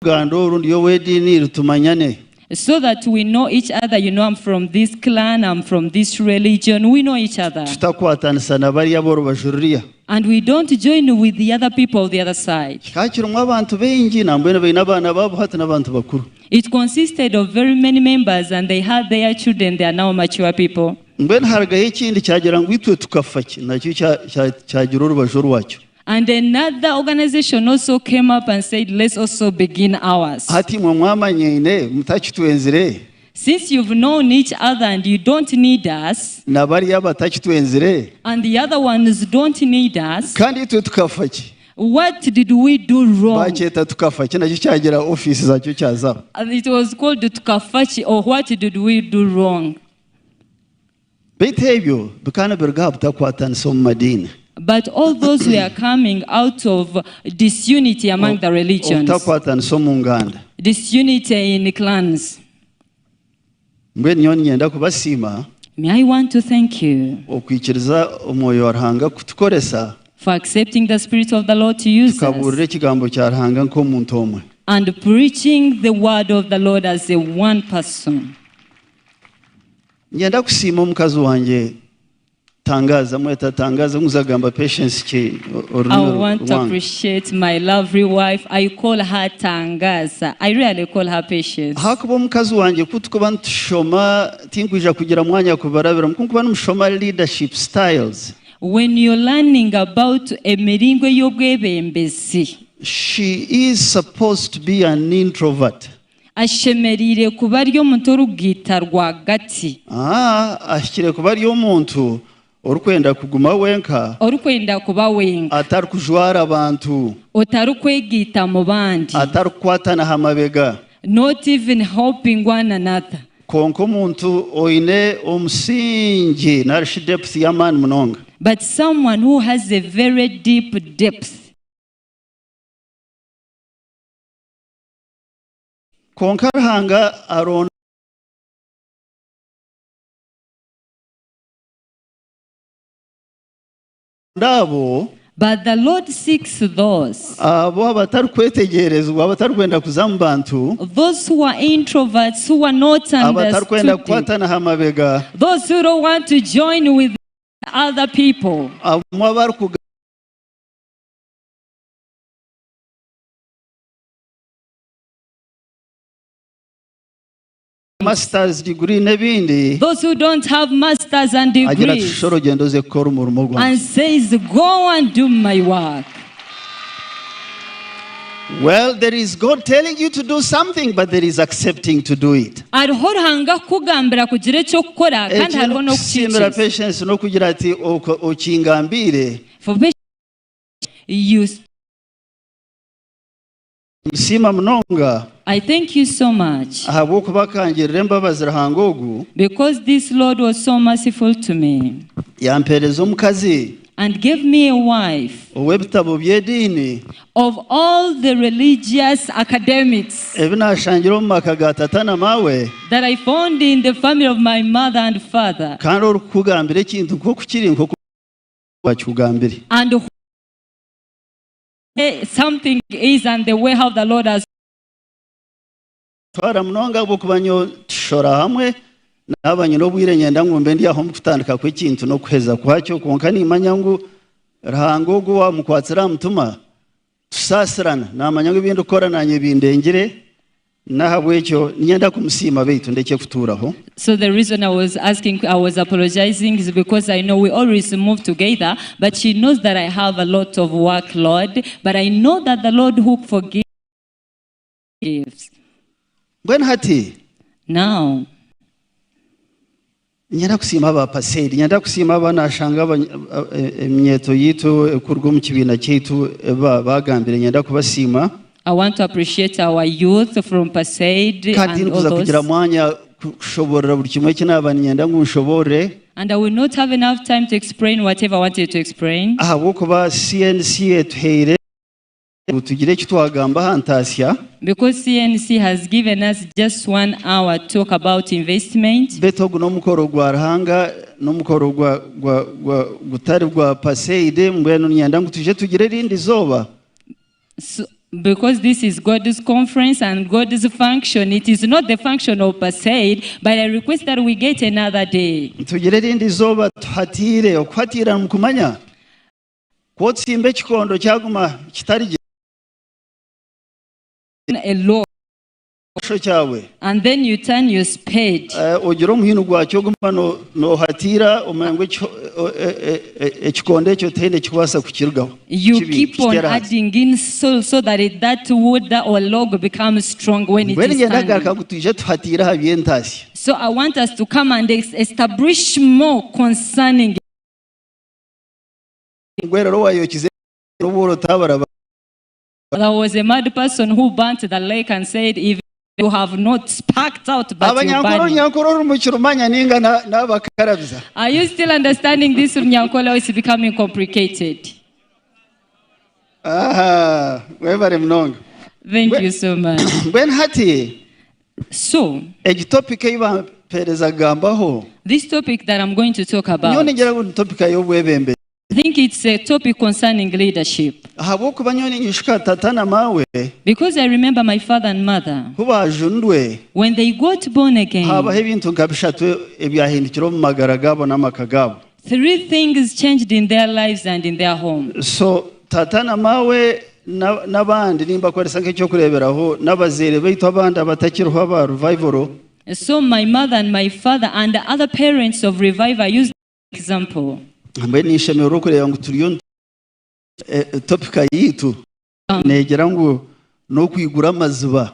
So that we know each other. You know, I'm from this clan, I'm from this religion. We know each other. And we don't join with the other people of the other side. It consisted of very many members, and they had their children. They are now mature people. And another organization also came up and said, let's also begin ours. Since you've known each other and you don't need us, and the other ones don't need us, what did we do wrong? It was called tukafachi, or what did we do wrong? But all those were coming out of disunity among the religions, disunity in the clans. May I want to thank you for accepting the Spirit of the Lord to use us and preaching the word of the Lord as a one person. I want to appreciate my lovely wife. I call her Tangaza. I really call her Patience. Leadership styles. When you're learning about emiringo y'obwebembezi, she is supposed to be an introvert. Ashemerire kuba ryo muntu rugita rwagati. Ashikire kuba ryo muntu orukwenda kuguma wenka, orukwenda kuba wenka, atari kujwara abantu, otari kwegita mu bandi, atari kwatana hamabega, not even helping one another. Konko muntu oine omusingi narishi depth y'amani munonga, but someone who has a very deep depth. Konka hanga aron but the Lord seeks those who are introverts, who are not understood, those who don't want to join with other people, master's degree nebindi, those who don't have masters and degrees, and says, go and do my work. Well, there is God telling you to do something, but there is accepting to do it. For I thank you so much, because this Lord was so merciful to me and gave me a wife of all the religious academics that I found in the family of my mother and father, and something is on the way how the Lord has So the reason I was apologizing is because I know we always move together, but she knows that I have a lot of workload, but I know that the Lord who forgives. When hati? Now. Nyenda kusima aba paseri, nyenda kusima abana shanga emyeto yitu ekurwa mu kibina cyitu bagambire nyenda kubasima. I want to appreciate our youth from Pasaid and others. And I will not have enough time to explain whatever I wanted to explain. Because CNC has given us just 1 hour to talk about investment. Because this is God's conference and God's function. It is not the function of per se, but I request that we get another day. A law. And then you turn your spade. You keep on adding in soil so that that wood or log becomes strong when it is standing. So I want us to come and establish more concerning. There was a mad person who burnt the lake and said, if you have not sparked out, but you burn. Are you still understanding this? Nyankole is becoming complicated. Thank you so much. So, this topic that I'm going to talk about, I think it's a topic concerning leadership. Because I remember my father and mother, when they got born again, 3 things changed in their lives and in their home. So, tatana mawe n'abandi nimba kweresa nk'icyo kureberaho n'abazere baitu abandi abatakiriho aba revival. So my mother and my father and the other parents of revival used the example. Mbe nishemero kureba ngo turiyo topic yitu negera ngo no kwigura amazuba.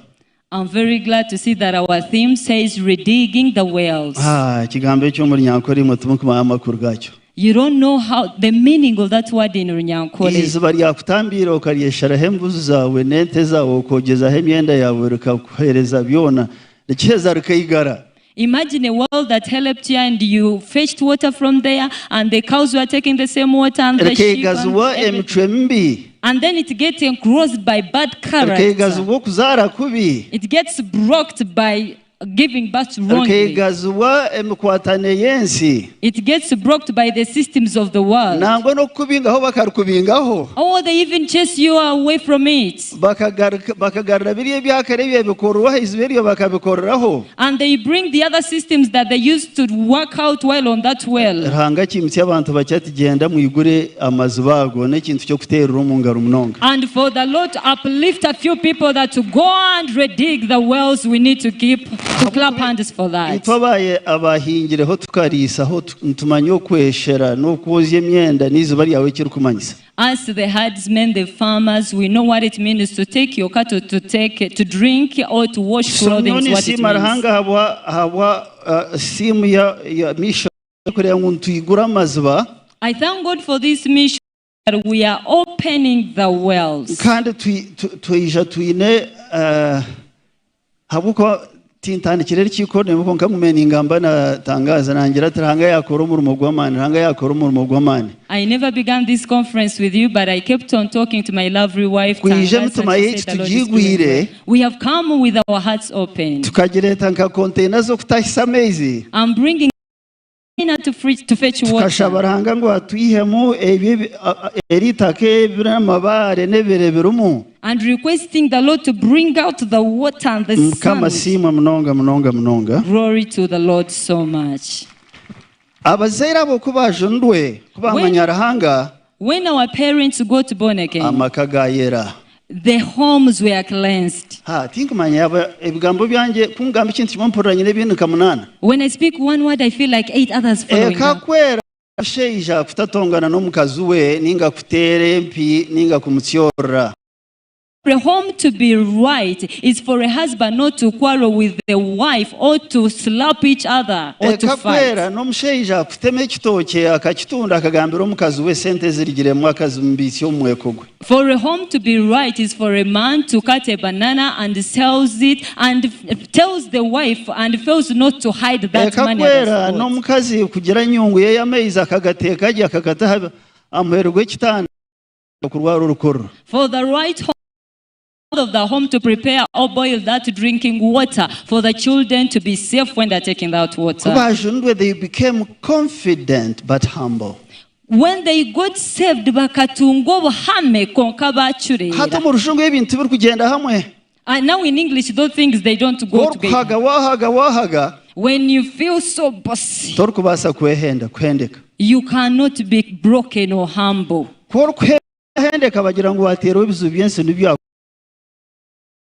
I'm very glad to see that our theme says redigging the wells. Kigambo cyo muri Nyankole mutumukuma amakuru gacyo. You don't know how the meaning of that word in Rwabwogo. Izuba ryakutambira ukariyeshara hembuzu zawe nente zawe ukogeza hemyenda yawe rukakuhereza byona ndekeza rukayigara. Imagine a well that helped you and you fetched water from there and the cows were taking the same water and the sheep and then it gets engrossed by bad character. It gets blocked by giving birth wrongly. It gets blocked by the systems of the world. Oh, they even chase you away from it. And they bring the other systems that they used to work out well on that well. And for the Lord to uplift a few people that to go and redig the wells, we need to keep to clap hands for that. As the herdsmen, the farmers, we know what it means to take your cattle to drink or to wash clothing. What it means. I thank God for this mission that we are opening the wells. I never began this conference with you, but I kept on talking to my lovely wife. We have come with our hearts open. I'm bringing to fetch water. And requesting the Lord to bring out the water and the sun. Glory to the Lord so much. When our parents got born again, the homes were cleansed. When I speak one word, I feel like 8 others following up. For a home to be right is for a husband not to quarrel with the wife or to slap each other or to fight. For a home to be right is for a man to cut a banana and sells it and tells the wife and fails not to hide that money. For the right home of the home to prepare or boil that drinking water for the children to be safe when they're taking that water. They became confident but humble. When they got saved, bakatunga obuhame konka bacurera. Hata mu rushungu y'ibintu biri kugenda hamwe. And now in English, those things, they don't go together. When you feel so bossy, you cannot be broken or humble.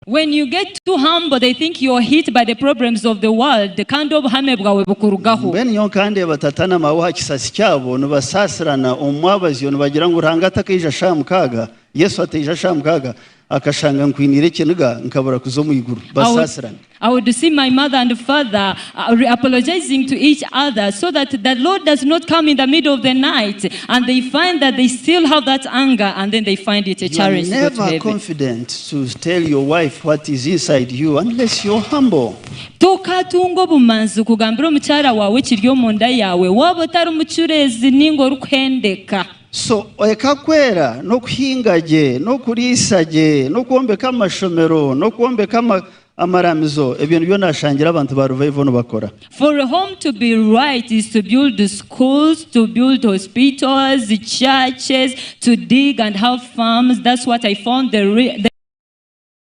When you get too humble, they think you're hit by the problems of the world. The kind of hame bwawe bukurugaho. Ben yonkande batatana mawa kisasi cyabo nubasasirana umwabazi bagira ngo urangata kija shamukaga. Yesu ateja shamukaga akashanga nkwinire kinuga nkabura kuzomu iguru basasirana. I would see my mother and father apologizing to each other so that the Lord does not come in the middle of the night, and they find that they still have that anger, and then they find it a challenge. You are never confident to tell your wife what is inside you unless you're humble. Tokatungo bumanzi kugambira omukyara wawe kiryo munda yawe waba otari omucurezi ningo rukwendeka. So ekakwera no kuhingaje no kurisaje no kuombeka amashomero no kuombeka amaramizo ebintu byo nashangira abantu ba Revival no bakora. For a home to be right is to build schools, to build hospitals, churches, to dig and have farms. That's what I found the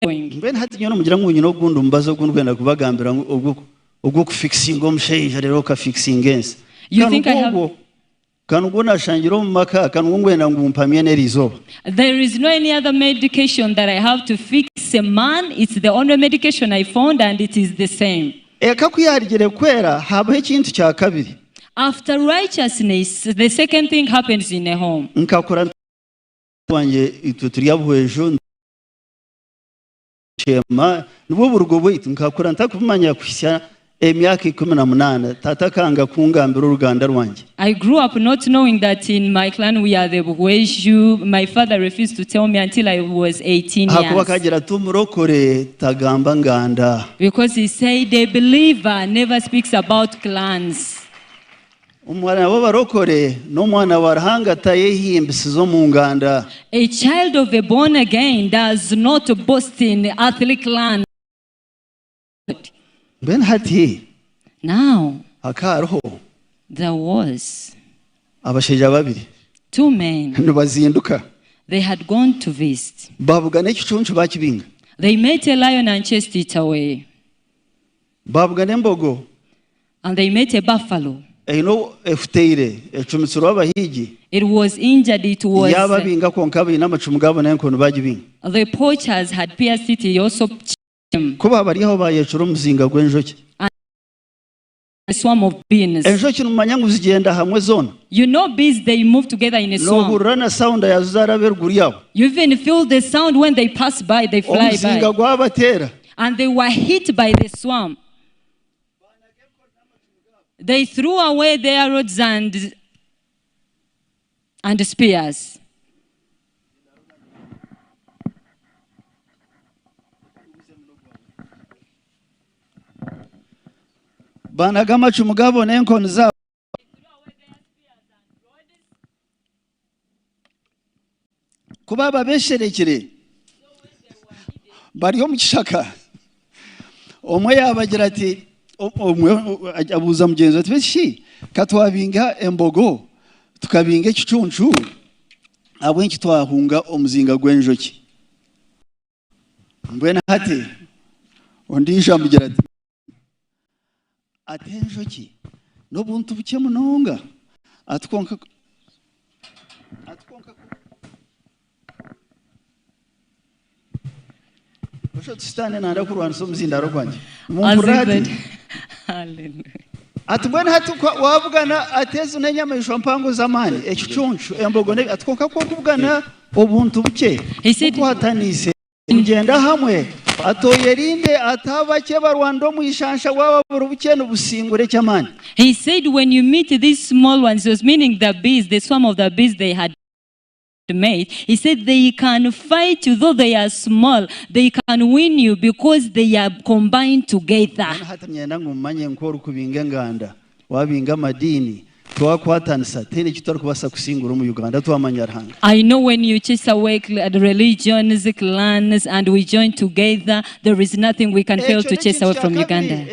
Ben hati nyono mugira ngunyi no gundu mbazo gundwenda kubagambira ubwo kufixing omusheija rero ka fixing ense. You think I have There is no any other medication that I have to fix a man. It's the only medication I found, and it is the same. After righteousness, the second thing happens in a home. I grew up not knowing that in my clan we are the Bweshu. My father refused to tell me until I was 18 years. Because he said the believer never speaks about clans. A child of a born again does not boast in earthly clan. Now, there was two men. They had gone to visit. They met a lion and chased it away. And they met a buffalo. It was injured. It was the poachers had pierced it. He also a swarm of bees. You know bees, they move together in a swarm. You even feel the sound when they pass by, they fly by. And they were hit by the swarm. They threw away their arrows and spears. Banagamachu mugabo nenkoni zabo kubaba besherekere bariyo mu kishaka omwe yabagira ati abuza mugenzi ati beshi katwabinga embogo tukabinga ekicuncu abwenki twahunga omuzinga gwenjoki mbwena hati ondisha mugira ati atenjoki no buntu buke munonga atkonka Osho tstane nanda kurwanisa omuzindaro kwanje mumpurati haleluya atubona hatu wavugana atezo nenyama ishompango zamani ekicuncu embogo ne atkonka ko kuvugana obuntu buke kwatanise ngenda hamwe atoyerinde atabake barwando mu ishansha waba burubukene busingure cyamani. He said when you meet these small ones, it was meaning the bees, the swarm of the bees they had made. He said they can fight you though they are small. They can win you because they are combined together. Hatamyenda ngumanye nkoro kubinga nganda wabinga madini. I know when you chase away religions, clans, and we join together, there is nothing we can fail to chase away from Uganda.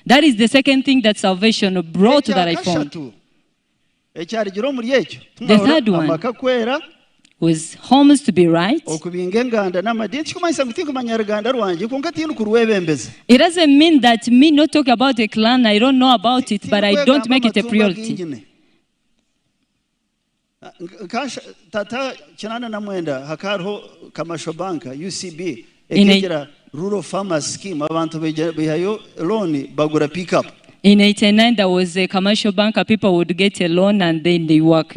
That is the second thing that salvation brought that I found. The third one was homes to be right. It doesn't mean that me not talk about a clan, I don't know about it, but I don't make it a priority. Tata chinana na mwenda hakarho kamasho banka UCB rural farmers scheme abantu behayo loan bagura pick up. In 89 there was a commercial bank, people would get a loan and then they work.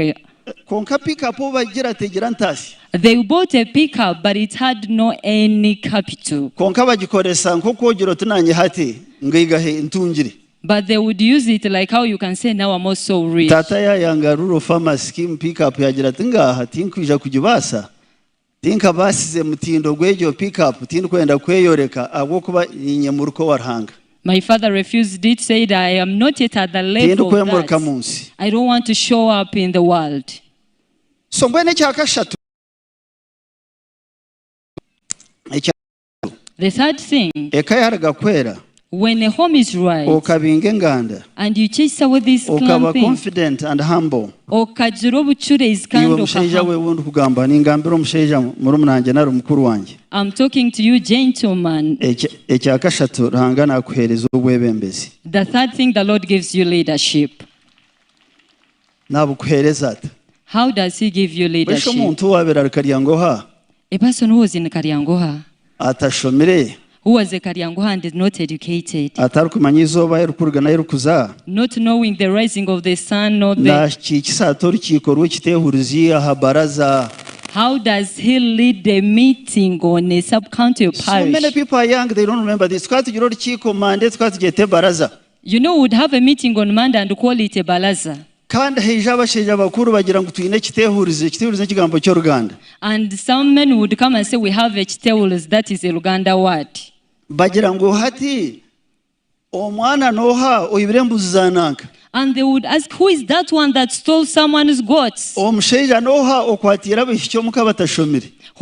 Konka pick up bagira tegira ntasi. They bought a pickup but it had no any capital. Konka bagikoresa nko kogiro tunanye hati ngigahe ntungiri. But they would use it like how you can say now I'm also rich. Tata ya yanga rural farmers scheme pick up yagira tinga tinkwija kujibasa. Tinka basize mutindo gwejo pick up tinkwenda kweyoreka abo kuba inyemuruko warhanga. My father refused it, said I am not yet at the level of that. I don't want to show up in the world. So mbene cyakashatu. The third thing, ekayaraga kwera. When a home is right, and you chase away this clan thing, confident and humble, is kind of I'm talking to you, gentlemen. The third thing, the Lord gives you leadership. How does He give you leadership? A person who was in Karyangoha, who was a Karyangoha and is not educated, not knowing the rising of the sun or how does he lead the meeting on a sub-county parish? So many people are young, they don't remember this. You know, would have a meeting on Monday and call it a baraza. And some men would come and say, we have a chitewuls, that is a Uganda word. And they would ask, who is that one that stole someone's goats? Who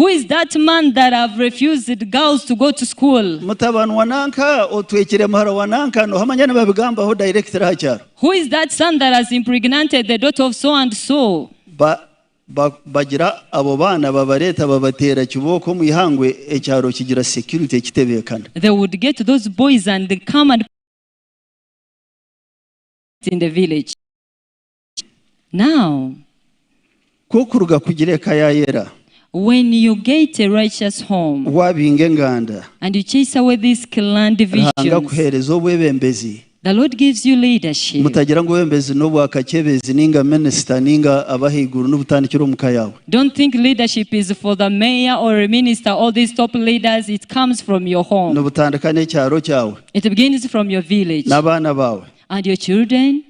is that man that have refused girls to go to school? Who is that son that has impregnated the daughter of so and so? Bagira abo bana babareta babatera kiboko mu ihangwe ecyaro kigira security kitebekana. They would get those boys and they come and in the village. Now, kokuruga kugireka yayera. When you get a righteous home and you chase away these clan divisions, the Lord gives you leadership. Don't think leadership is for the mayor or a minister, all these top leaders. It comes from your home. It begins from your village. And your children.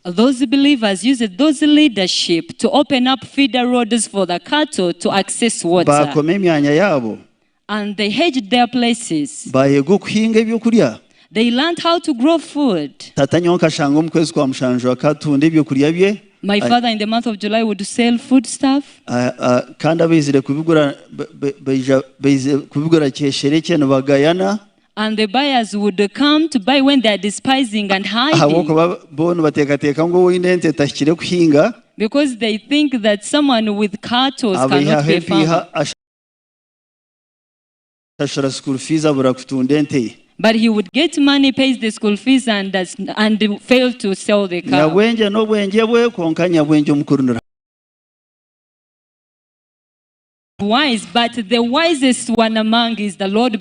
Those believers use those leadership to open up feeder roads for the cattle to access water. And they hedged their places. They learned how to grow food. My father in the month of July would sell food stuff. And the buyers would come to buy when they are despising and hiding. Because they think that someone with cattle cannot be a farmer. But he would get money, pays the school fees, and fail to sell the cow. Wise, but the wisest one among is the Lord.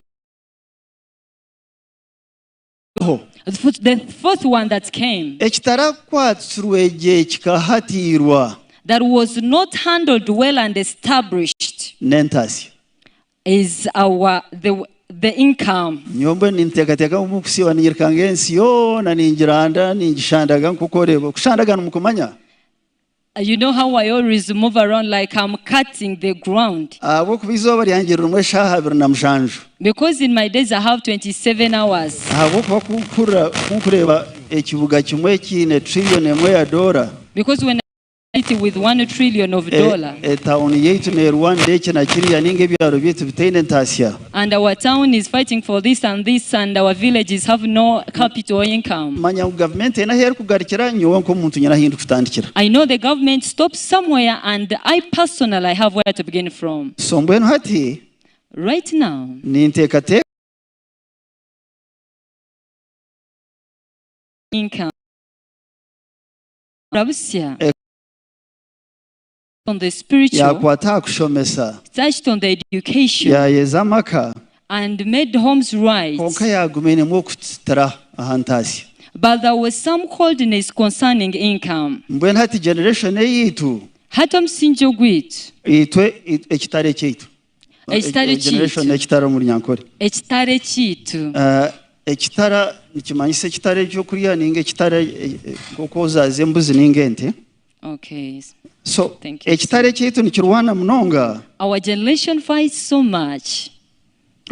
The fourth one that came, that was not handled well and established, is the income. You know how I always move around like I'm cutting the ground. Because in my days I have 27 hours. Because when with $1 trillion. And our town is fighting for this and this, and our villages have no capital income. I know the government stops somewhere, and I personally have where to begin from. Right now, income. On the spiritual, touched on the education, and made homes right. But there was some coldness concerning income. Hatam sinjo gwit. Ekitare kitu. Ekitara nikimanyisa ekitare ekyokulya ninga ekitare kokoza embuzi ninga ente. Okay. So ekitare kyaitu nikirwana munonga. Our generation fights so much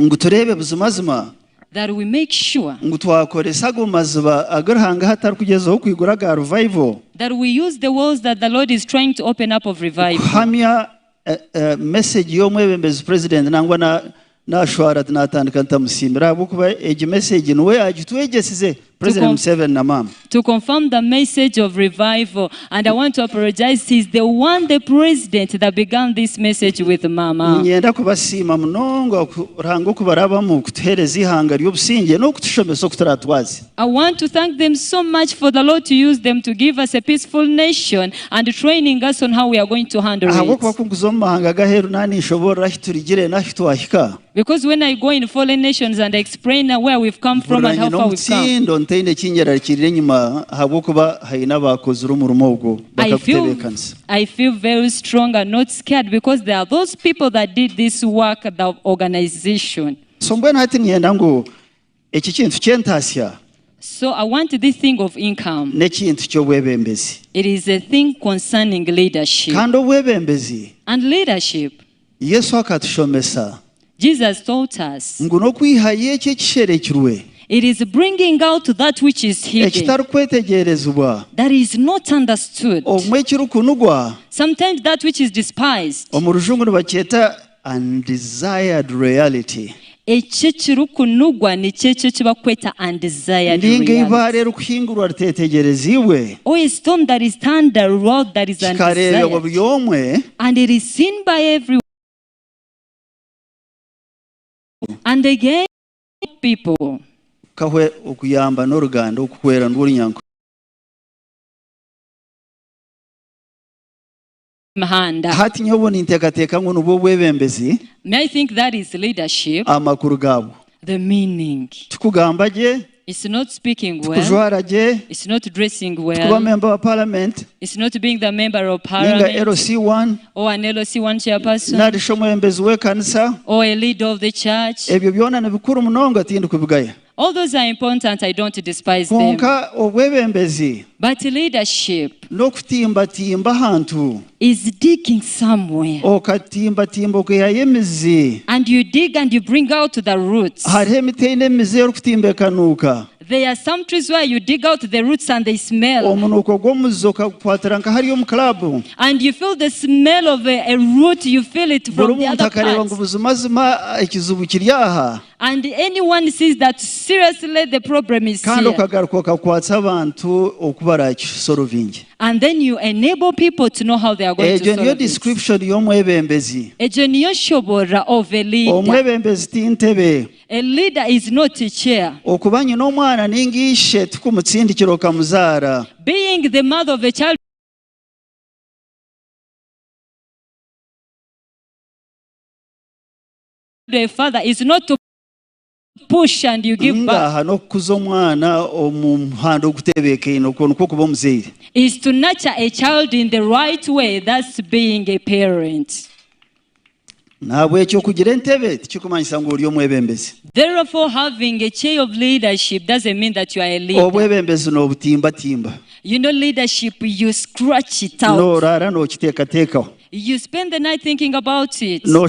nguturebe buzimazima that we make sure ngutwakoresaga maziba agarhanga hatari kugezaho kwigura ga revival, that we use the walls that the Lord is trying to open up of revival. Hamya message y'omwebembezi president nangwa na shwara tunatandika ntamusimbira bukuba egi message nwe agitwegesize President Museveni na mama to confirm the message of revival, and I want to apologize. He's the president that began this message with mama. Nyenda kubasima munonga rango kubaraba mu kutereza ihanga ry'obusinge no kutushomesa kuturatwazi. I want to thank them so much for the Lord to use them to give us a peaceful nation and training us on how we are going to handle it. Because when I go in foreign nations and explain where we've come from and how far we've come, I feel very strong and not scared, because there are those people that did this work, the organization. So I want this thing of income. It is a thing concerning leadership. And leadership, Jesus taught us, it is bringing out that which is hidden, that is not understood. Sometimes that which is despised. Undesired reality. Undesired reality. Or a storm that is turned, a road that is undesired. And it is seen by everyone. And again, people. Okuyamba n'oruganda okukwera ndw'olunyanko. Hati nyobo ninteekateeka ngu nubwo bwebembezi. May I think that is leadership? Amakuru gaabo. The meaning. Tukugamba gye. It's not speaking well. Tukujwara gye. It's not dressing well. Tukuba member of parliament. It's not being the member of parliament. Ninga LC1. Or an LC1 chairperson. Nalisho mwembezi w'ekanisa. Or a leader of the church. Ebyo byona nebikuru munonga tindi kubigaya. All those are important. I don't despise them. But leadership is digging somewhere. And you dig and you bring out the roots. There are some trees where you dig out the roots and they smell. And you feel the smell of a root, you feel it from the other part. And anyone sees that seriously the problem is here. And then you enable people to know how they are going to solve it. Of a leader. A leader is not a chair. Being the mother of a child, the father is not to push and you give back. Is to nurture a child in the right way. That's being a parent. Therefore, having a chair of leadership doesn't mean that you are a leader. You know, leadership, you scratch it out. You spend the night thinking about it. You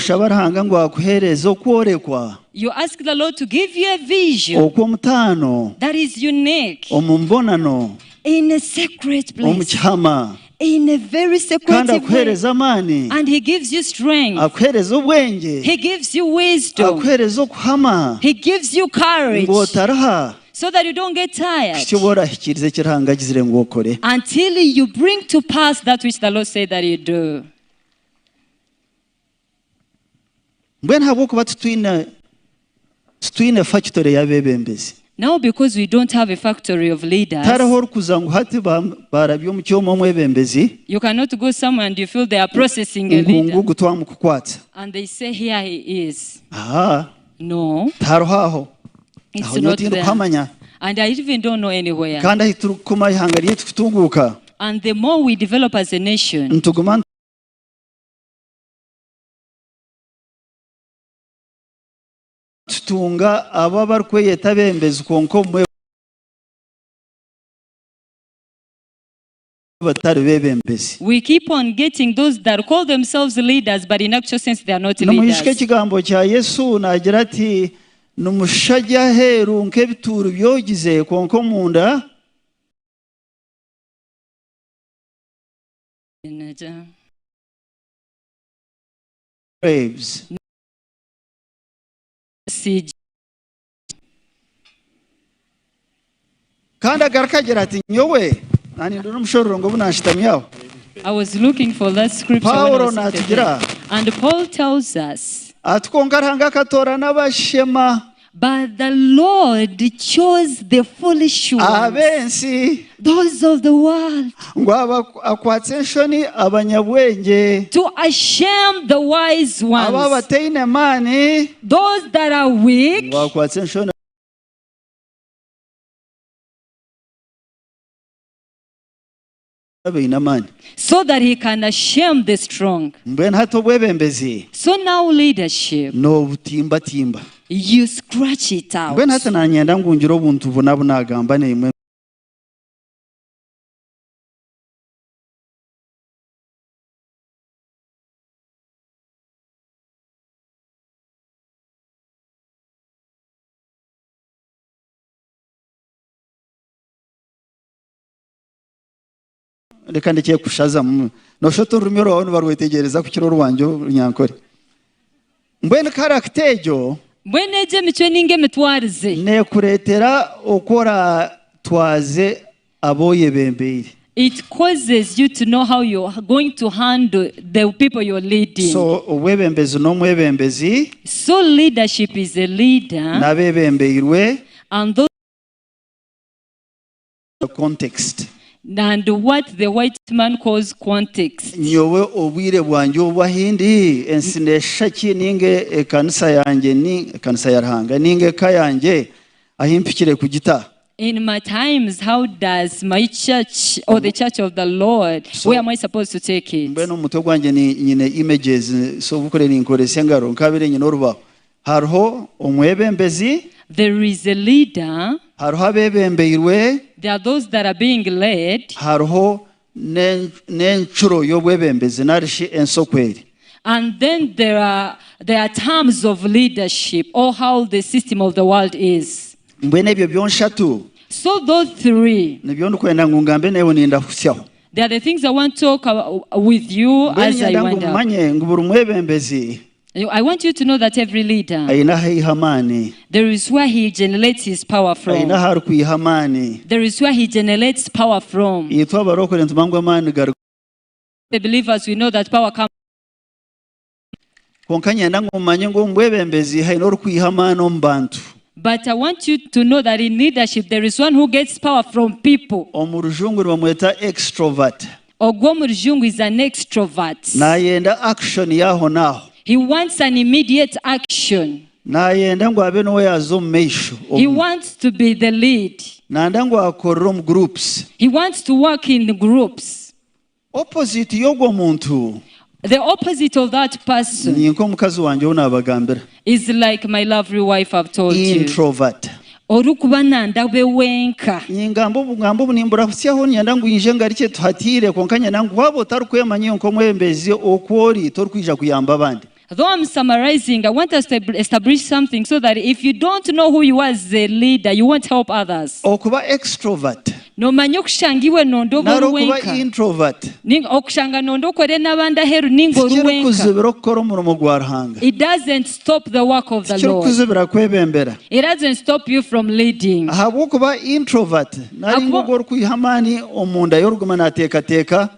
ask the Lord to give you a vision that is unique in a secret place. in a very secretive way. And he gives you strength. He gives you wisdom. He gives you courage. So that you don't get tired. Until you bring to pass that which the Lord said that you do. Now, because we don't have a factory of leaders, you cannot go somewhere and you feel they are processing a leader. And they say, here he is. No. It's not there. And I even don't know anywhere. And the more we develop as a nation, we keep on getting those that call themselves leaders, but in actual sense they are not leaders. I was looking for that scripture and Paul tells us, but the Lord chose the foolish ones, those of the world, to shame the wise ones, those that are weak, so that he can shame the strong. So now leadership, you scratch it out. Rekandike kushaza no shoto rumiro wano barwetegereza ku kiro rwanjyo nyankore mbwene karaktejo bweneje michwe ninge mitwarize ne kuretera okora twaze aboye bembeire. It causes you to know how you are going to handle the people you're leading. So webembezi no mwebembezi, so leadership is a leader, na bebembeirwe, and those context. And what the white man calls context. Nyowe obwire bwanjye obwahindi ensinesha ki ninge ekanisa yanjye ni ekanisa yarhanga ninge kayanje ahimpikire kugita. In my times, how does my church or the church of the Lord, so, where am I supposed to take it? Mbeno muto gwanjye ni nyine images so bukore ni nkorese ngaro nkabire nyine oruba harho omwebembezi. There is a leader. Harho abebembeirwe. There are those that are being led. Harho nenchuro yobwebembezi narishi ensokweri. And then there are terms of leadership or how the system of the world is. Mbwene ebyo byonshatu. So those three, nebyo ndikwenda ngungambe newe ninda husyaho. They are the things I want to talk with you as I wind up. I want you to know that every leader, there is where he generates his power from. There is where he generates power from. The believers, we know that power comes. But I want you to know that in leadership, there is one who gets power from people. Extrovert. Ogwomurujungu is an extrovert. He wants an immediate action. He wants to be the lead. He wants to work in the groups. Opposite yogo. The opposite of that person is like my lovely wife I've told you. Introvert. Orukubananda bewenka. Nyingambo bungambo nimbura kusyaho nyanda ngwinje ngarike tuhatire konkanya nangu wabo tarukwemanye nkomwembezi okwori torkwija kuyamba abandi. Though I'm summarizing, I want us to establish something so that if you don't know who you are as a leader, you won't help others. Okuba extrovert. nomanya okushangibwe nondo boruwenka introvert okushanga nondo kore nabanda heru ningo ruwenka kuzibira okora umurimo gwa Ruhanga. It doesn't stop the work of the Lord. Kuzibira kwebembera. It doesn't stop you from leading. Habukuba introvert nari ngogor kuyihamani omunda yoruguma natekateka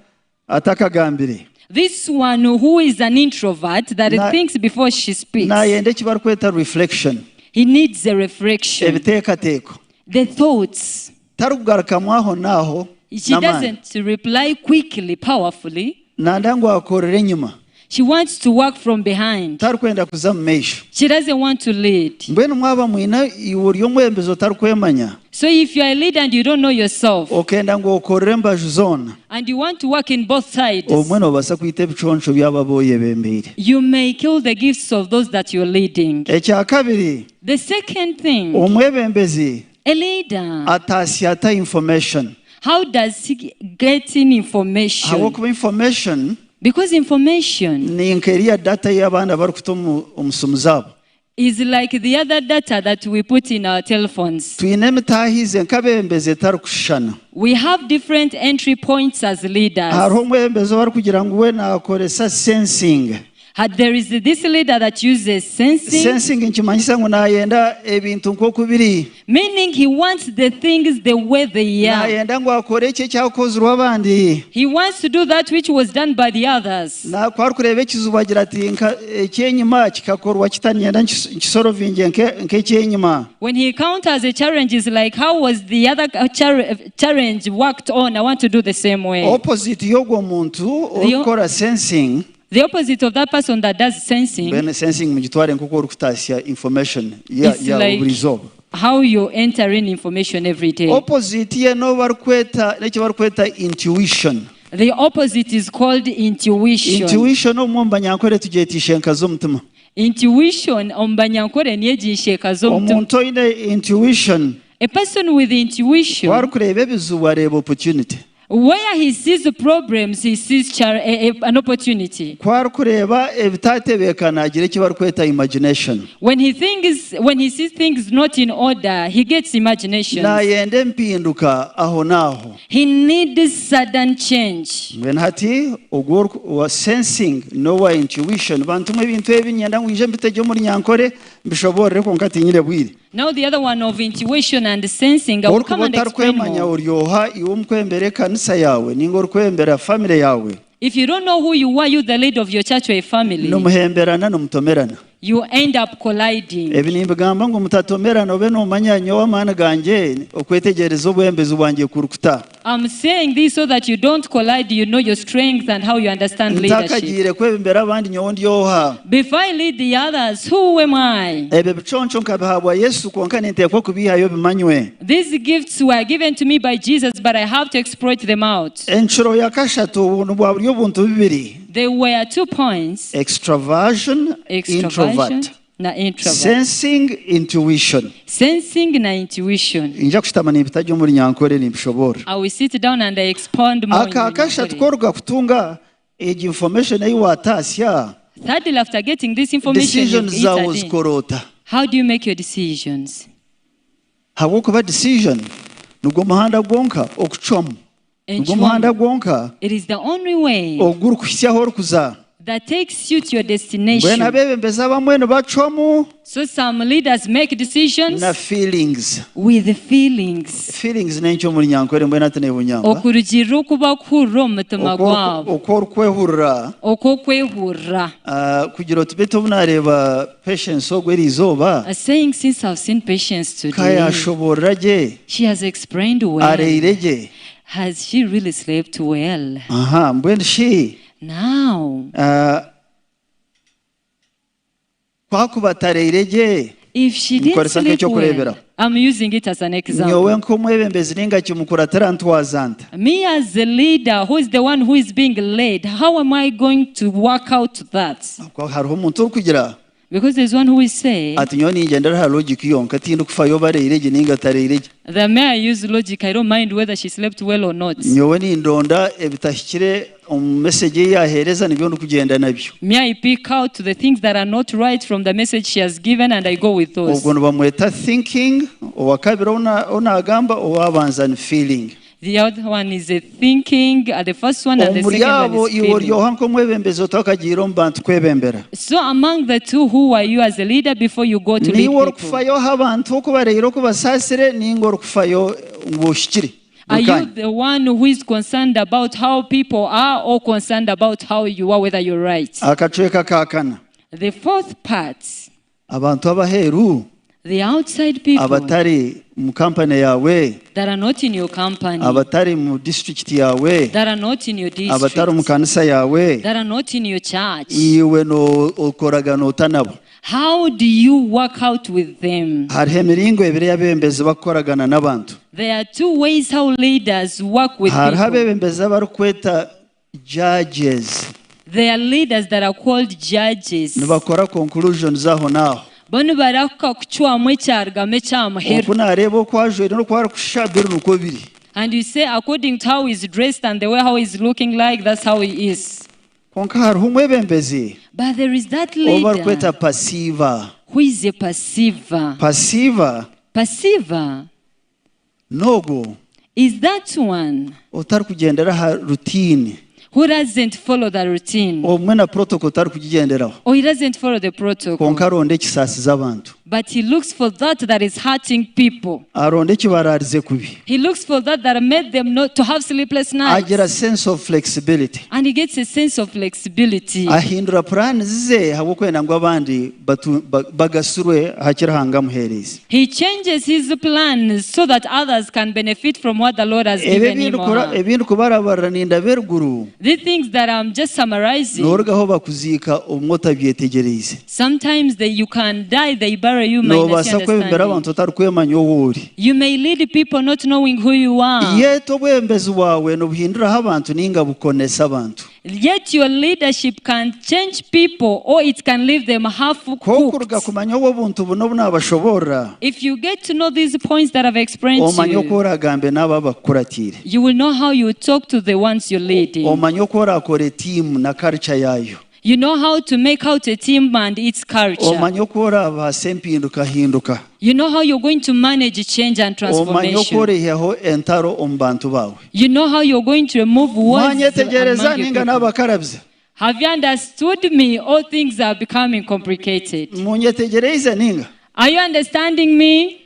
atakagambire. This one who is an introvert that thinks before she speaks. Na yende kibar kweta reflection. He needs a reflection. Ebitekateko. The thoughts. Tarugarkamwaho naho. She doesn't reply quickly, powerfully. Nandangu akorere nyuma. She wants to work from behind. Tarukwenda kuzamesha. She doesn't want to lead. Mbwenu mwaba mwina iwuriyo mwembezo tarukwemanya. So if you are a leader and you don't know yourself, okenda ngo okorere mbaju zona, and you want to work in both sides, omweno basa kwita ebichoncho byababoye bembere. You may kill the gifts of those that you're leading. Ekyakabiri. The second thing. Omwebembezi. A leader. Atasiata information. How does he get in information? How information? Because information ni nkeria data y'abana bari kutomu omusumuzabo. Is like the other data that we put in our telephones. Twinemetahize nkabembeze tarukushana. We have different entry points as leaders. Hariho mwembezo bari kugira ngo we nakoresa sensing. There is this leader that uses sensing. Sensing nkimanyisa ngo nayenda ebintu nko biri. Meaning he wants the things the way they are. Nayenda ngo akore icyo cyakozwe abandi. He wants to do that which was done by the others. Na kwari kurebe kizubagira ati cyenyima kikakorwa kitanyenda nkisorovinge nke cyenyima. When he encounters a challenge is like, how was the other challenge worked on? I want to do the same way. Opposite yogo muntu okora sensing. The opposite of that person that does sensing. Ben sensing mujitware nkoko urukutasia information ya uburizo. How you enter in information every day. Opposite ye no barkweta n'icyo barkweta intuition. The opposite is called intuition. Intuition ombanyankore tugetishe nkazo mutima. Intuition ombanyankore niyegishe kazo mutima. Omuntu ine intuition. A person with intuition. Warkurebe bizuba reba opportunity. Where he sees the problems, he sees an opportunity. Imagination. When he sees things not in order, he gets imagination. He needs sudden change. When hati was sensing no intuition. Now the other one of intuition and sensing, I will come and explain more. If you don't know who you are, you're the leader of your church or a family. You end up colliding. I'm saying this so that you don't collide, you know your strengths and how you understand leadership. Before I lead the others, who am I? These gifts were given to me by Jesus, but I have to exploit them out. There were 2 points. Extraversion, introvert. Na introvert. Sensing, intuition. Sensing na intuition. I will sit down and I expound more. Thirdly, after getting this information, how do you make your decisions? Decision. It is the only way that takes you to your destination. So some leaders make decisions with the feelings. Saying, since I've seen patience today, she has explained well. Has she really slept well? Now, if she didn't sleep well, I'm using it as an example. Me as a leader, who is the one who is being led, how am I going to work out that? Because there's one who will say that may I use logic, I don't mind whether she slept well or not. May I pick out the things that are not right from the message she has given and I go with those. Thinking, feeling. The other one is a thinking, the first one and the second one is feeling. So among the two, who are you as a leader before you go to lead people? Are you the one who is concerned about how people are or concerned about how you are, whether you're right? The fourth part, the outside people that are not in your company, that are not in your district, that are not in your church. How do you work out with them? There are two ways how leaders work with people. Judges. There are leaders that are called judges. And you say, according to how he's dressed and the way how he's looking like, that's how he is. But there is that leader who is a passiva. Passiva is that one who doesn't follow the routine, or he doesn't follow the protocol, but he looks for that is hurting people. He looks for that made them not to have sleepless nights. I get a sense of flexibility. And he gets a sense of flexibility. He changes his plans so that others can benefit from what the Lord has given him. The things that I'm just summarizing. Sometimes you can die, they bury you. You may lead people not knowing who you are. Yet your leadership can change people, or it can leave them half cooked. If you get to know these points that I've explained to you, you will know how you talk to the ones you're leading. You know how to make out a team and its culture. You know how you're going to manage change and transformation. You know how you're going to remove words. Have you understood me? All things are becoming complicated. Are you understanding me?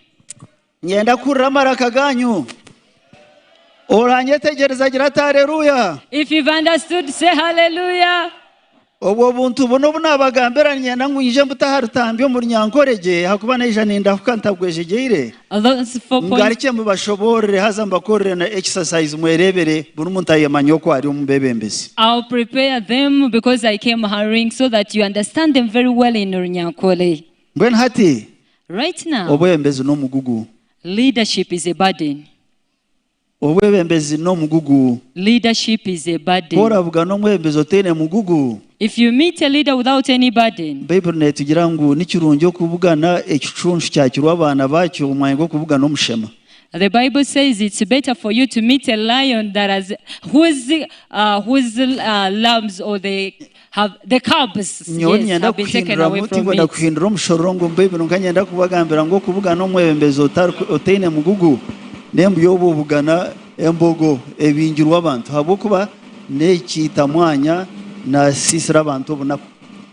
If you've understood, say hallelujah. Those 4 points. I'll prepare them because I came hurrying so that you understand them very well in Ankole. Right now, leadership is a burden. Leadership is a burden. If you meet a leader without any burden, the Bible says it's better for you to meet a lion that whose lambs or the cubs have been taken away from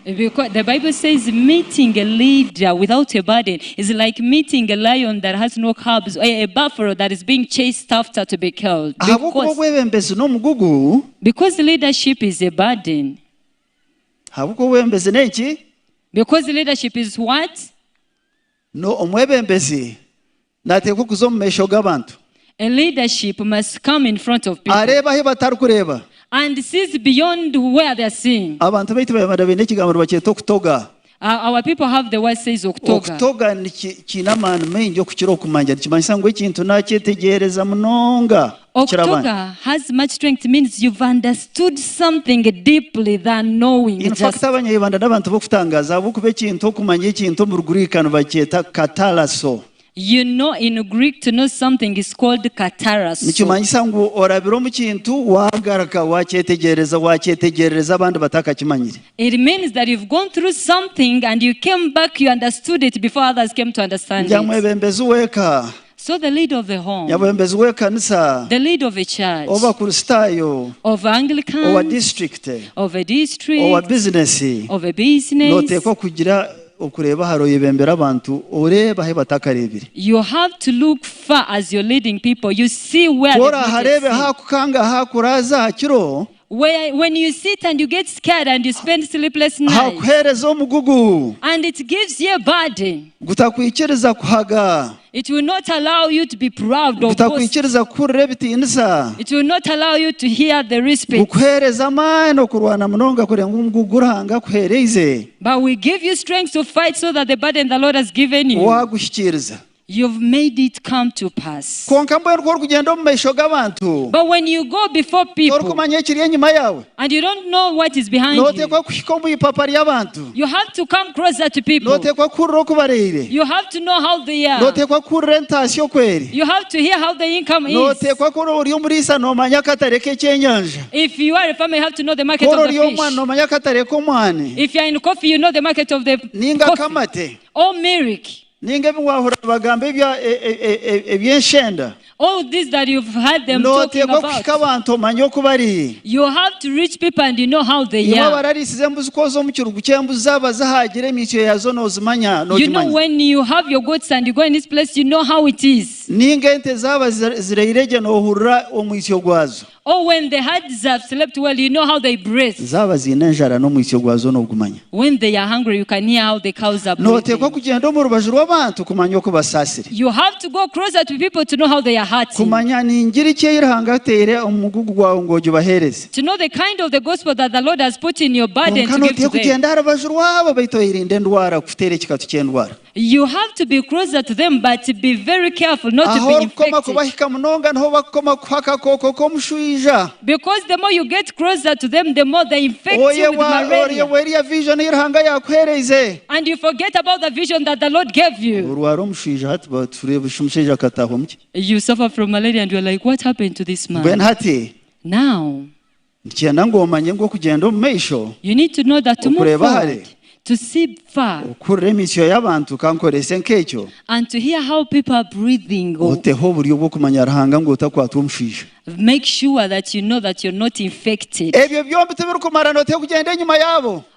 Because the Bible says meeting a leader without a burden is like meeting a lion that has no cubs, or a buffalo that is being chased after to be killed. Because leadership is a burden. Because leadership is what? A leadership must come in front of people and sees beyond where they are seeing. Our people have the word says Oktoga. Oktoga has much strength. Means you've understood something deeply than knowing. In fact, you know, in Greek, to know something is called kataraso. It means that you've gone through something and you came back, you understood it before others came to understand it. So the leader of the home, the leader of a church, of Anglican, of a district, of a district, of a business, of a business, you have to look far as you're leading people. You see where when you sit and you get scared and you spend sleepless nights, and it gives you a burden. It will not allow you to be proud of boast. It will not allow you to hear the respect. But we give you strength to fight so that the burden the Lord has given you, you've made it come to pass. But when you go before people and you don't know what is behind you, you have to come closer to people. You have to know how they are. You have to hear how the income is. If you are a farmer, you have to know the market of the fish. If you are in coffee, you know the market of the coffee. Or milk. All this that you've heard them talking about, you have to reach people and you know how they are. You know when you have your goats and you go in this place, you know how it is. Or when the herds have slept well, you know how they breathe. When they are hungry, you can hear how the cows are breathing. You have to go closer to people to know how they are hurting. To know the kind of the gospel that the Lord has put in your burden to give to them. You have to be closer to them, but be very careful not to be infected. Because the more you get closer to them, the more they infect you with malaria. And you forget about the vision that the Lord gave you. You suffer from malaria and you're like, what happened to this man? Now, you need to know that to move forward, to see far, and to hear how people are breathing. Make sure that you know that you're not infected.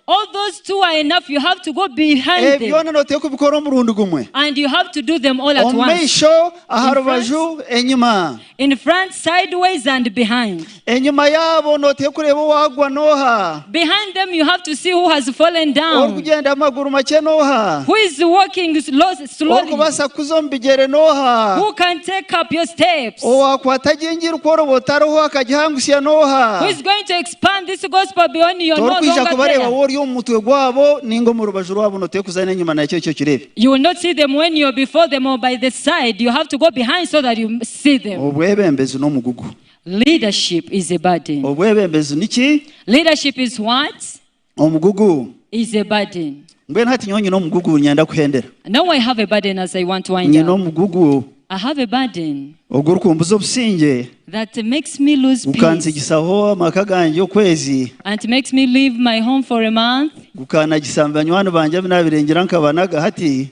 All those two are enough. You have to go behind them. And you have to do them all at once. In front, sideways, and behind. Behind them, you have to see who has fallen down. Who is walking slowly. Who can take up your steps. Who is going to expand this gospel beyond your no longer there. You will not see them when you're before them or by the side. You have to go behind so that you see them. Leadership is a burden. Leadership is what? Is a burden. Now I have a burden as I want to wind up. I have a burden that makes me lose peace and makes me leave my home for a month,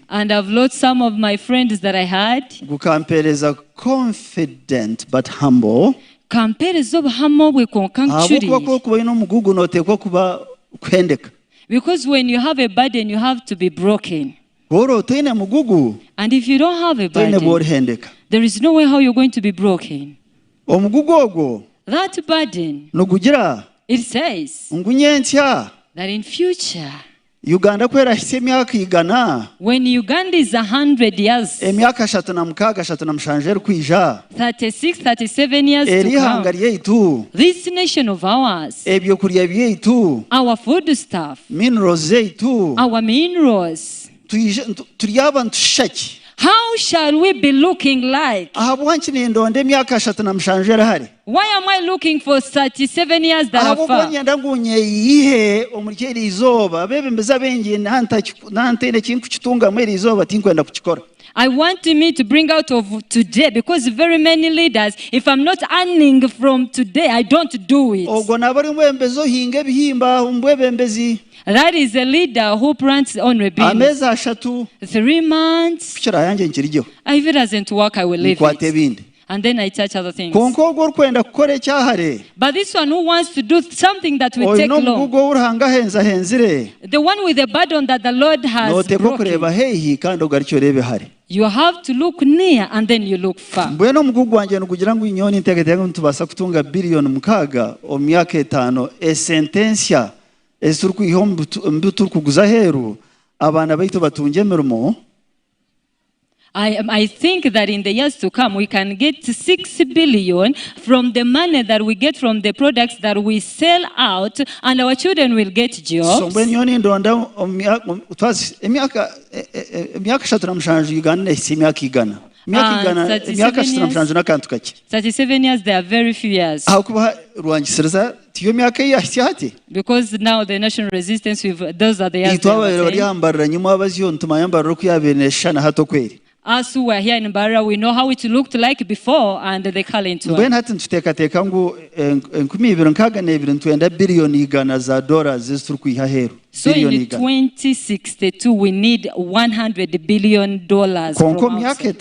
and I've lost some of my friends that I had. Confident but humble. Because when you have a burden, you have to be broken. And if you don't have a burden, there is no way how you're going to be broken. That burden, it says that in future, when Uganda is 100 years, 36, 37 years to come, this nation of ours, our food stuff, our minerals, how shall we be looking like? Why am I looking for 37 years that are far? I want me to bring out of today, because very many leaders, if I'm not earning from today, I don't do it. That is a leader who plants on beans. 3 months. If it doesn't work, I will leave it. And then I touch other things. But this one who wants to do something that will take long, the one with the burden that the Lord has broken, you have to look near and then you look far. I think that in the years to come, we can get 6 billion from the money that we get from the products that we sell out, and our children will get jobs. 37 years, they are very few years. Because now the national resistance, those are the years. Us who were here in Barra, we know how it looked like before and the current one. So in 2062, we need $100 billion from outside.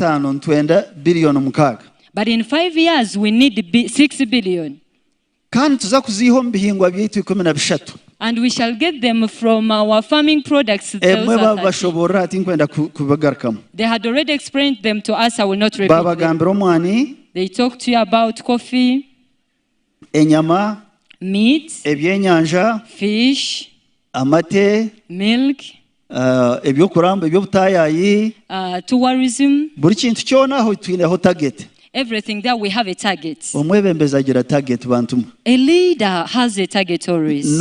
But in 5 years, we need 6 billion. And we shall get them from our farming products. They had already explained them to us. I will not repeat them. They talked to you about coffee, meat, fish, milk, tourism. Everything there we have a target. A leader has a target always.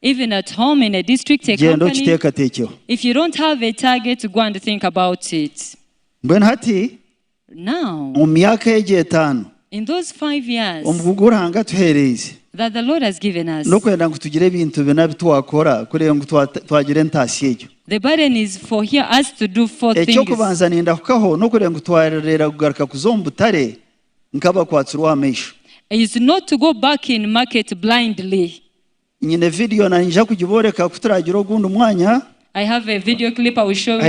Even at home, in a district, a company, if you don't have a target, go and think about it. Now, in those 5 years that the Lord has given us, the burden is for here us to do 4 things. It is not to go back in market blindly. I have a video clip I will show you.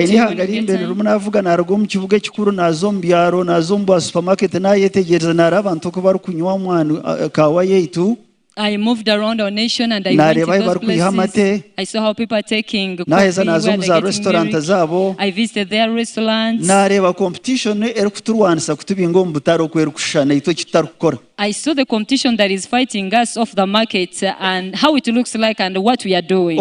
I moved around our nation and I went to those places. I saw how people are taking coffee where they're getting milk. I visited their restaurants. I saw the competition that is fighting us off the market and how it looks like and what we are doing.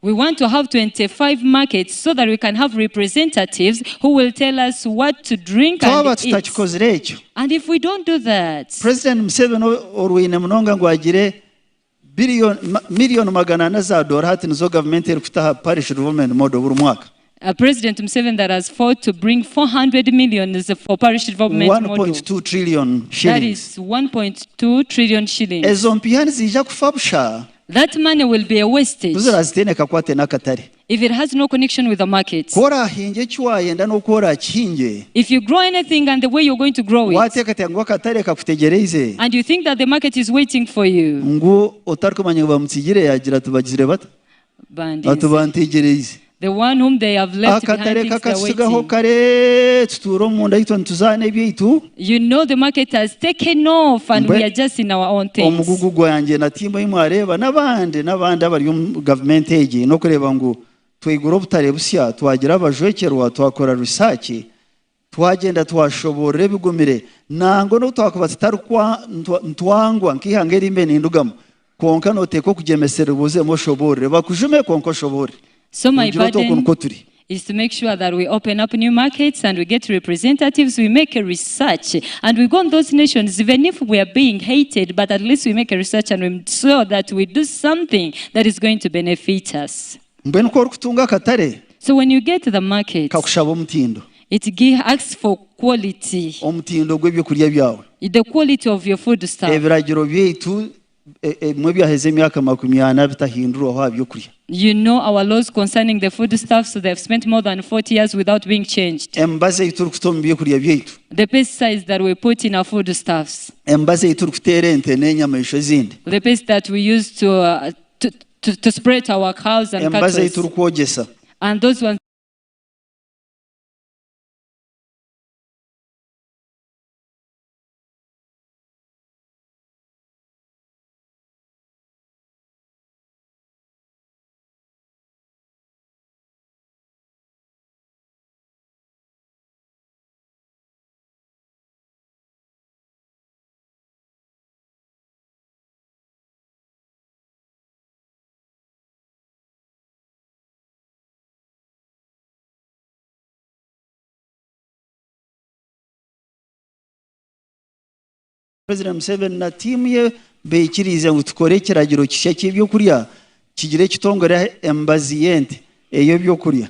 We want to have 25 markets so that we can have representatives who will tell us what to drink and eat. And if we don't do that, President Museveni President Museveni that has fought to bring 400 million for parish development model. 1.2 trillion shillings. That is 1.2 trillion shillings. That money will be a wastage if it has no connection with the market. If you grow anything and the way you're going to grow it, and you think that the market is waiting for you, the one whom they have left behind thinks they're waiting. You know the market has taken off and we are just in our own things. So my burden is to make sure that we open up new markets and we get representatives, we make a research, and we go on those nations, even if we are being hated, but at least we make a research and we show that we do something that is going to benefit us. So when you get to the market, it asks for quality. Omutindo gw'ebyo kulya byawe. The quality of your food stuff. Ebiragiro byaitu mwe byaheze emyaka 40 bitahindurwaho byo kulya. You know our laws concerning the food stuff, so they've spent more than 40 years without being changed. Embaze iturukutoma byo kulya byaitu. The pesticides that we put in our food stuffs. Embaze iturukutera ente n'enyama ezindi. The pest that we use to spread our cows and cattle. Embaze iturukwogesa. And those ones. President Museveni na timu ye bekirize ngo tukore kiragiro kishya cy'ibyo kurya kigire kitongore embazi yente eyo byo kurya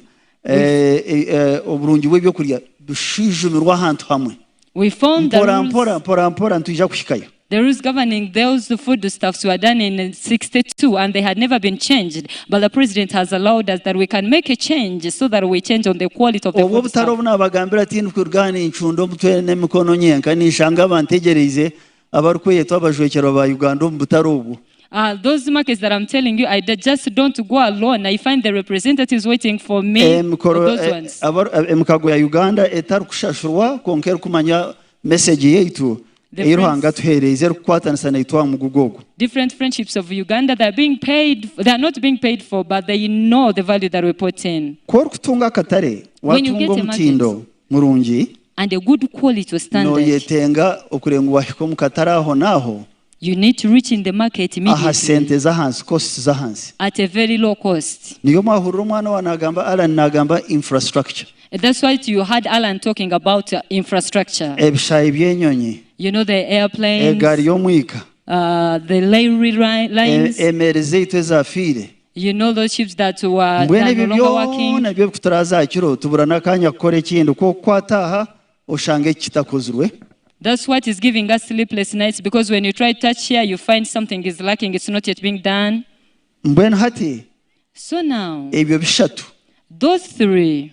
oburungi bw'ebyo kurya dushijumirwa ahantu hamwe. We found the mpora ntujja kushikayo. The rules governing those foodstuffs were done in 62 and they had never been changed. But the president has allowed us that we can make a change so that we change on the quality of the food stuff. Abagambira ati nkurugana inchundo mutwe n'emikono nyenka nishanga bantegereze abarukwe twabajwekero ba Uganda mbutarubu. Those markets that I'm telling you, I just don't go alone. I find the representatives waiting for me. Those ones. Emikago ya Uganda etarukushashurwa konkera kumanya message yetu. Different friendships of Uganda, they're being paid, they're not being paid for, but they know the value that we put in. When you get a market and a good quality standard, you need to reach in the market immediately at a very low cost. That's why you heard Alan talking about infrastructure. You know, the airplanes, the railway lines. You know, those ships that were no longer working. That's what is giving us sleepless nights, because when you try to touch here, you find something is lacking, it's not yet being done. So now, those three,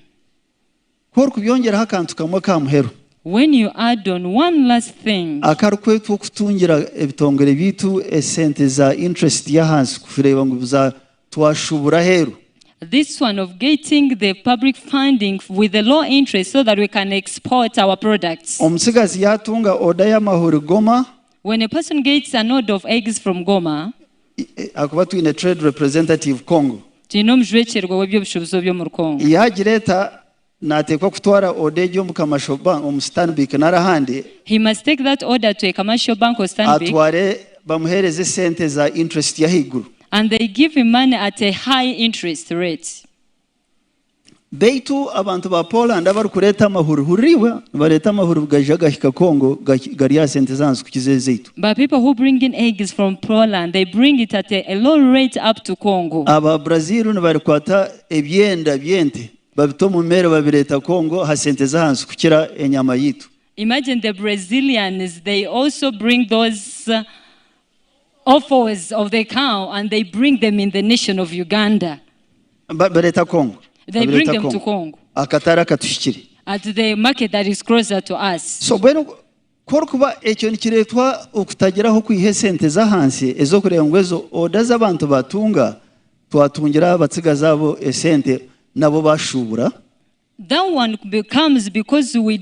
when you add on one last thing, this one of getting the public funding with the low interest so that we can export our products. When a person gets an order of eggs from Goma, in a trade representative Congo, he must take that order to a commercial bank or Stanbic, and they give him money at a high interest rate. They too abantu ba Poland abarukureta amahuru huriwa bareta amahuru gajagahika Congo garia sente zanzu kukizezetu. But people who bring in eggs from Poland, they bring it at a low rate up to Congo. Aba Brazil barikwata ebyenda byente babitomu mere babireta Congo ha sente zanzu kukira enyama yitu. Imagine the Brazilians, they also bring those offals of the cow and they bring them in the nation of Uganda. Bareta Congo. They bring them to Congo at the market that is closer to us. So when korkuba ekyo nikiretwa okutageraho kwihe sente za hansi ezokurengwezo odaza abantu batunga twatungira abatsiga zabo esente nabo bashubura. That one becomes because we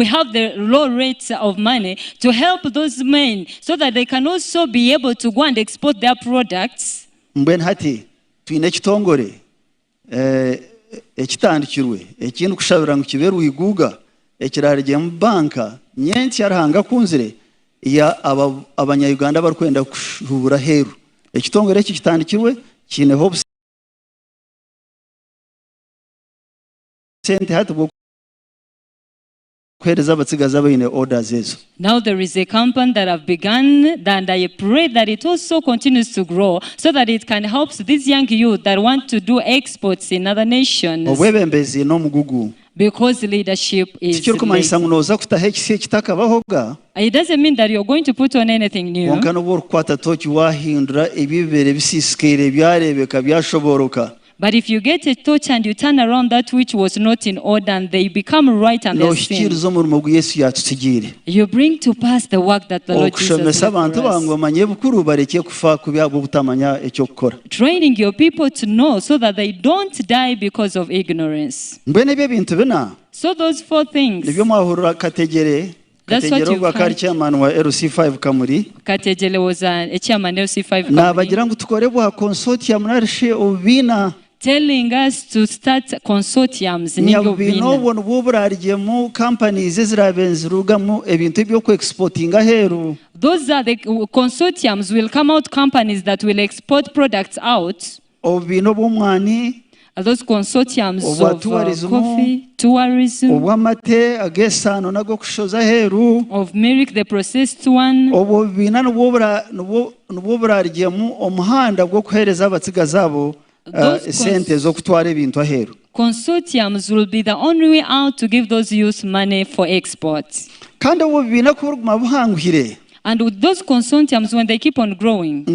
have the low rates of money to help those men so that they can also be able to go and export their products. Mbwen hati twine kitongore ekitandikirwe ekintu kushabira ngo kiberu iguga ekirarije mu banka nyensi yarahanga kunzire ya abanya-Uganda barikwenda kushubura heru ekitongore iki kitandikirwe kineho sente hatu now there is a company that have begun, and I pray that it also continues to grow so that it can help these young youth that want to do exports in other nations. Because leadership is lazy. It doesn't mean that you're going to put on anything new. But if you get a torch and you turn around that which was not in order and they become right and they're seen, you bring to pass the work that the Lord Jesus did for us. Training your people to know so that they don't die because of ignorance. So those 4 things. That's what you find. Chairman wa LC5 Kamuri. Katejele was a chairman LC5 Kamuri. Telling us to start consortiums. Those are the consortiums will come out companies that will export products out. Those consortiums of coffee, tourism, of milk, the processed one. Consortiums will be the only way out to give those youth money for exports. And with those consortiums, when they keep on growing,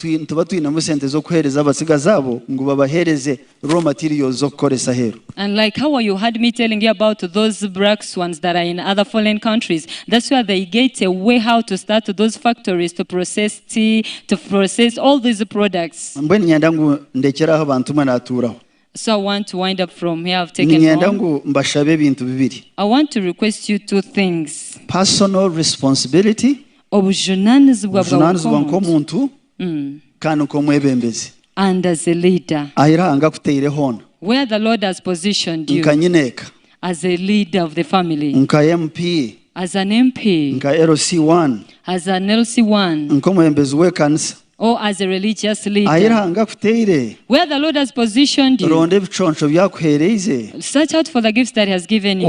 tuba twinamo sente zo kuhereza abasiga zabo ngo babahereze raw materials zo gukoresa hero. And like how you had me telling you about those black swans that are in other foreign countries, that's where they get a way how to start those factories to process tea, to process all these products. Mbweni nyanda ngo ndekeraho abantu manaturaho. So I want to wind up from here. I've taken I want to request you 2 things. Personal responsibility. Obujunanizibwa bw'omuntu. And as a leader, where the Lord has positioned you as a leader of the family, as an MP, as an LC1, or as a religious leader, where the Lord has positioned you, search out for the gifts that He has given you,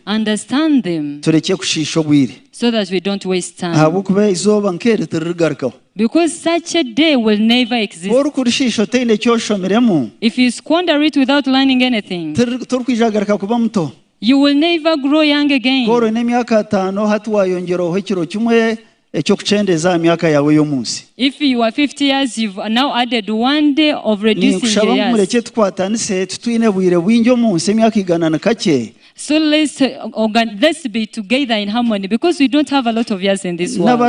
understand them, so that we don't waste time. Because such a day will never exist. If you squander it without learning anything, you will never grow young again. If you are 50 years, you've now added 1 day of reducing your years. So let's be together in harmony, because we don't have a lot of years in this world.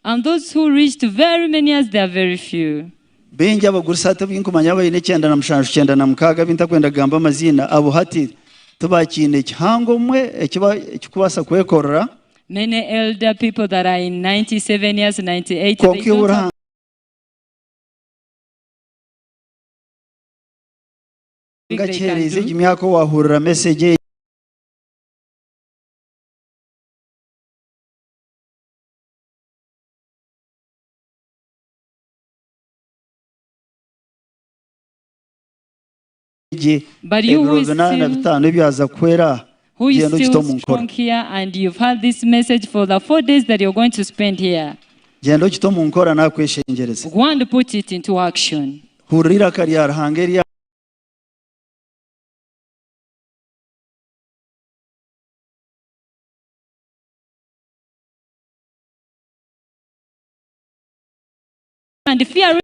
And those who reached very many years, they are very few. Many elder people that are in 97 years, 98, they don't have but you who is still strong here and you've had this message for the 4 days that you're going to spend here, go and put it into action. And fear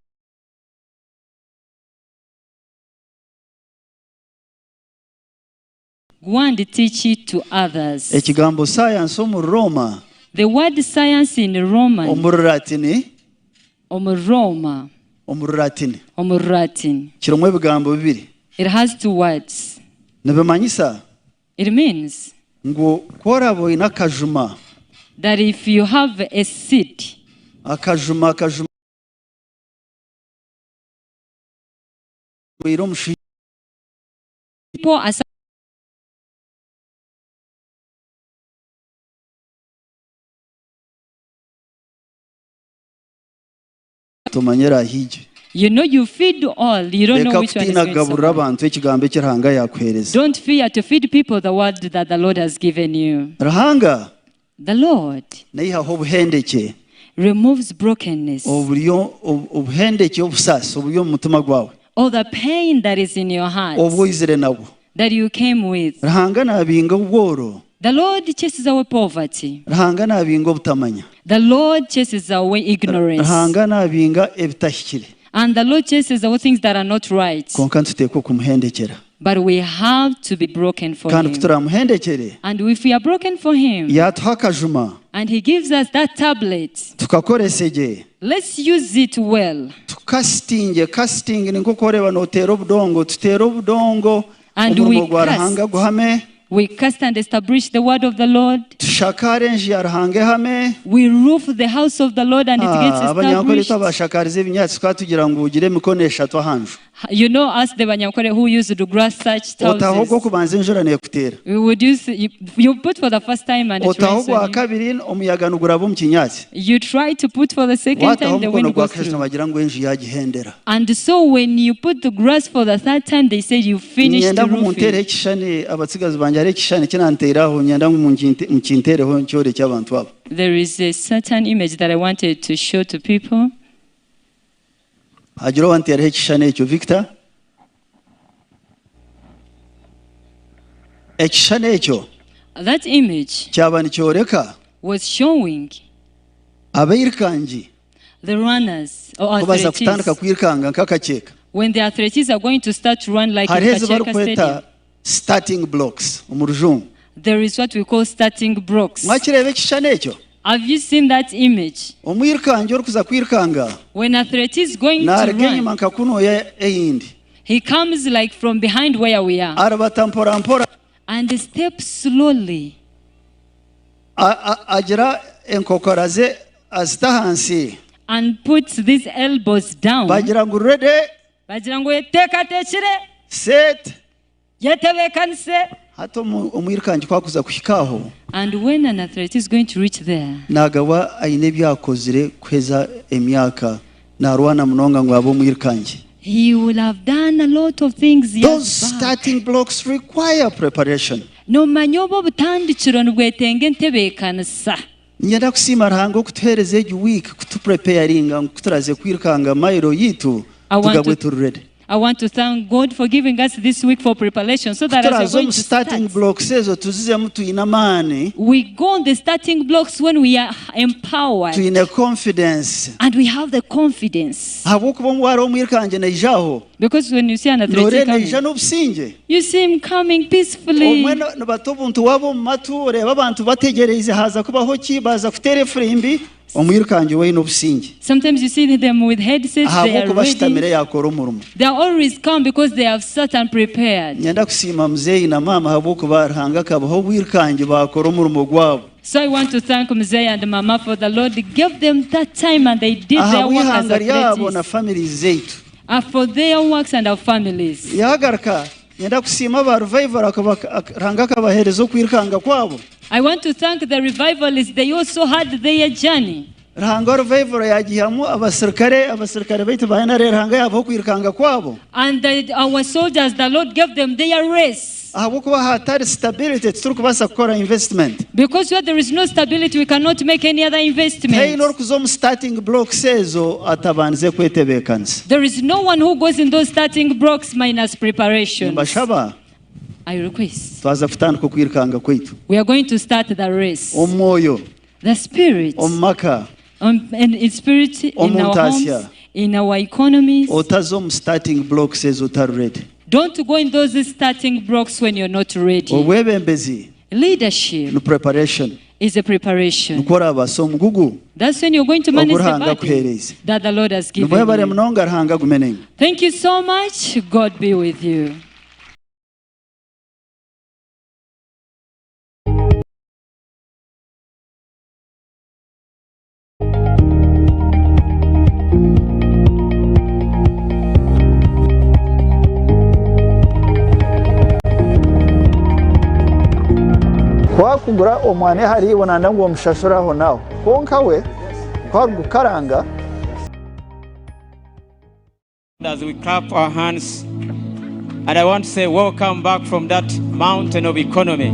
go and teach it to others. The word science in Roman. Omuroma. Omuratin. It has 2 words. It means that if you have a seed, people are You know, you feed all. You don't know which one is going to survive. Don't fear to feed people the word that the Lord has given you. The Lord removes brokenness. All the pain that is in your heart that you came with. The Lord chases away poverty. The Lord chases away ignorance. And the Lord chases away things that are not right. But we have to be broken for Him. And if we are broken for Him, and He gives us that tablet, let's use it well. And we cast and establish the word of the Lord. We roof the house of the Lord and it gets established. You know us, the Banyankole, who used to grass thatched houses. We would use, you put for the first time and it rains on you. You try to put for the second time, the wind goes through. And so when you put the grass for the third time, they say you finished the roofing. There is a certain image that I wanted to show to people. Victor. That image was showing the runners or athletes. When the athletes are going to start to run like in Kacheka Stadium, starting blocks. There is what we call starting blocks. Have you seen that image? When an athlete is going to run, he comes like from behind where we are and steps slowly. And puts these elbows down. Set. And when an athlete is going to reach there, he will have done a lot of things. Those starting blocks require preparation. Nyenda kusima rango kutuhereza week kutupreparinga kuturaze kwirukanga mairo yitu tugabwe turede. I want to thank God for giving us this week for preparation so that as we're going to start, we go on the starting blocks when we are empowered confidence. And we have the confidence. Because when you see an athlete coming, you see him coming peacefully. Sometimes you see them with headsets, they are ready. They are always calm because they have sat and prepared. So I want to thank Mzee and Mama for the Lord gave them that time and they did their work as athletes. For their works and our families. I want to thank the revivalists. They also had their journey. And our soldiers, the Lord gave them their race. Because where there is no stability, we cannot make any other investment. There is no one who goes in those starting blocks minus preparation. I request. We are going to start the race. The spirit. And in spirit, in our homes, in our economies. Don't go in those starting blocks when you're not ready. Leadership is a preparation. That's when you're going to manage the battles that the Lord has given you. Thank you so much. God be with you. Kugura omwane hari bonanda ngo mushashuraho nawo konka we kwa gukaranga as we clap our hands. And I want to say welcome back from that mountain of economy.